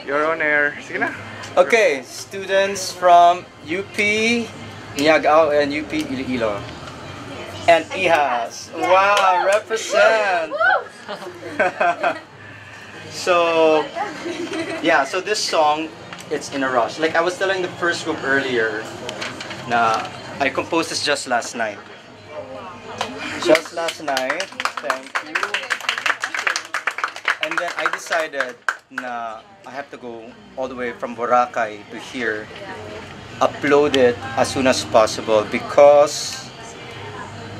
You're on air. Sige na. Okay, students from UP Niagao and UP Iloilo. And IHAS. Wow, represent! So, yeah, so this song, it's in a rush. Like I was telling the first group earlier, I composed this just last night. Just last night, thank you. And then I decided I have to go all the way from Boracay to here, upload it as soon as possible because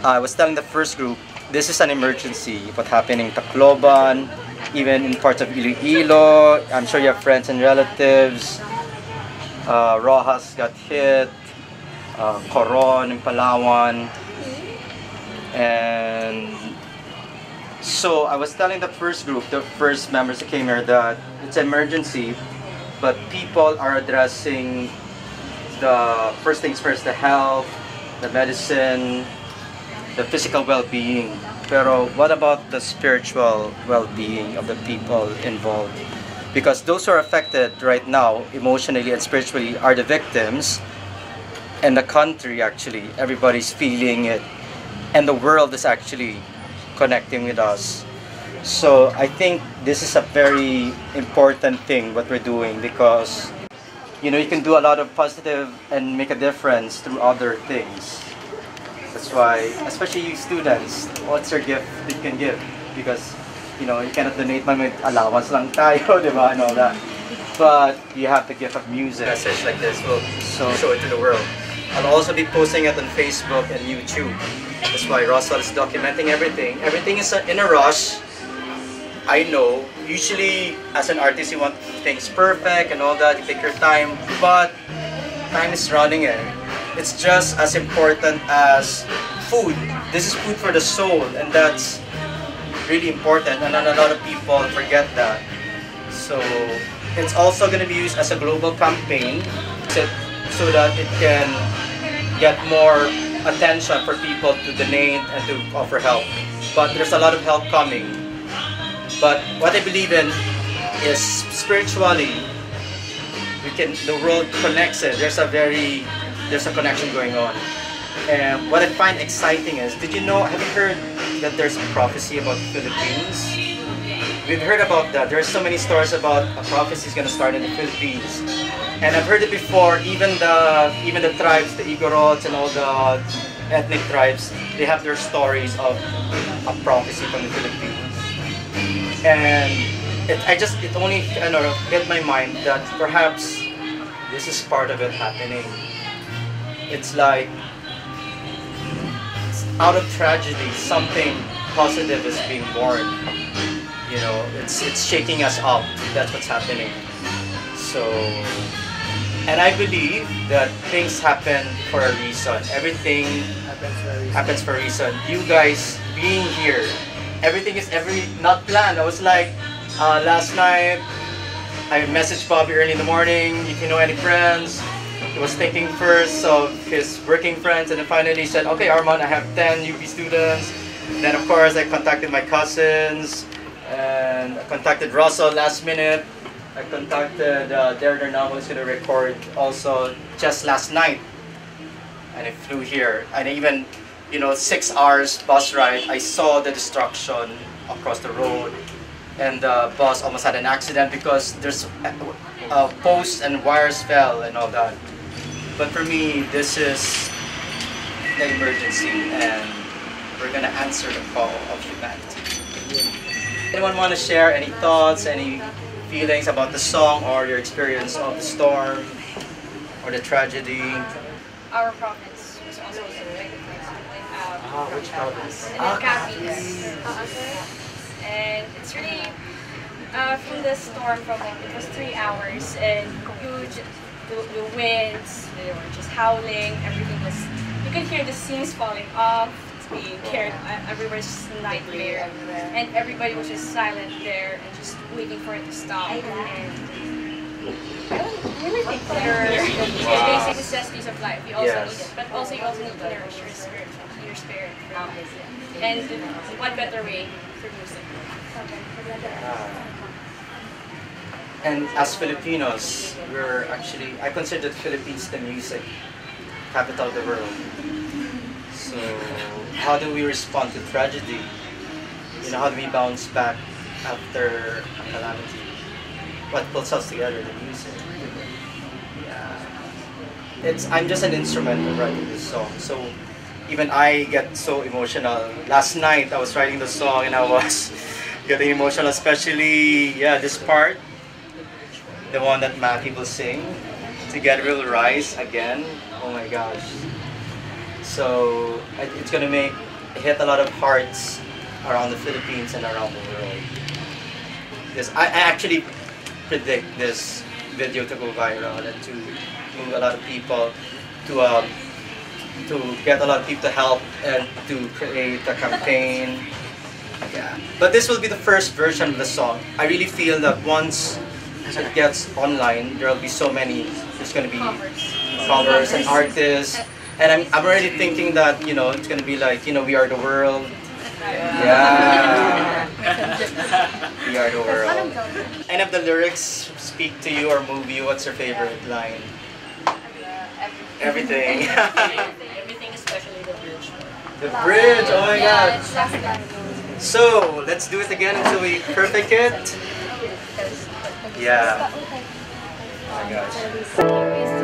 I was telling the first group, this is an emergency. What's happening in Tacloban, even in parts of Iloilo. I'm sure you have friends and relatives. Rojas got hit, Coron in Palawan. And so I was telling the first group, the first members that came here, that it's an emergency, but people are addressing the first things first, the health, the medicine, the physical well-being. Pero what about the spiritual well-being of the people involved? Because those who are affected right now, emotionally and spiritually, are the victims, and the country actually, everybody's feeling it, and the world is actually connecting with us. So I think this is a very important thing what we're doing, because you can do a lot of positive and make a difference through other things. That's why, especially you students, what's your gift that you can give? Because you cannot donate man with allowance lang tayo, di ba, and all that. But you have the gift of music. Message like this will show it to the world. I'll also be posting it on Facebook and YouTube. That's why Russell is documenting everything. Everything is in a rush. I know, usually as an artist you want things perfect and all that, you take your time, but time is running in. It's just as important as food. This is food for the soul, and that's really important, and a lot of people forget that. So it's also going to be used as a global campaign so that it can get more attention for people to donate and to offer help. But there's a lot of help coming. But what I believe in is spiritually, the world connects it. There's a connection going on. And what I find exciting is, have you heard that there's a prophecy about the Philippines? We've heard about that. There's so many stories about a prophecy is going to start in the Philippines. And I've heard it before, even the tribes, the Igorots and all the ethnic tribes, they have their stories of a prophecy from the Philippines. And it only hit my mind that perhaps this is part of it happening. It's like, out of tragedy, something positive is being born. It's shaking us up. That's what's happening. So, and I believe that things happen for a reason. Everything happens for a reason. You guys being here, everything is not planned. I was like, last night, I messaged Bobby early in the morning, if you know any friends. He was thinking first of his working friends, and then finally said, okay Armand, I have 10 UP students. And then of course I contacted my cousins, and I contacted Russell last minute. I contacted Darren now, who's going to record also just last night. And I flew here, and even 6 hours bus ride, I saw the destruction across the road, and the bus almost had an accident because there's posts and wires fell and all that. But for me, this is the emergency, and we're gonna answer the call of humanity. Anyone want to share any thoughts, any feelings about the song, or your experience of the storm or the tragedy? Our province was also affected. Which province? Capiz. And it's really from the storm, it was 3 hours, and huge. The winds, they were just howling, everything was, you could hear the seams falling off, it's being carried, everywhere's just a nightmare, and everybody was just silent there and just waiting for it to stop. And I don't really think the basic necessities of life, you also need it, but also you also need to nourish your spirit. And what better way for music? And as Filipinos, I consider the Philippines the music capital of the world. So how do we respond to tragedy? How do we bounce back after a calamity? What pulls us together? The music. Yeah. I'm just an instrument of writing this song. So even I get so emotional. Last night I was writing the song and I was getting emotional, especially this part, the one that Matthew will sing. Together we'll rise again. Oh my gosh. So it's gonna hit a lot of hearts around the Philippines and around the world. Yes, I actually predict this video to go viral and to move a lot of people to get a lot of people to help and to create a campaign. Yeah. But this will be the first version of the song. I really feel that once it gets online, there will be so many. There's going to be covers and artists, and I'm already thinking that it's going to be like We Are the World. Yeah. We Are the World. And if the lyrics speak to you or move you, what's your favorite line? Everything. Everything, especially the bridge. The bridge. Oh my God. So let's do it again until we perfect it. Yeah. Oh my gosh.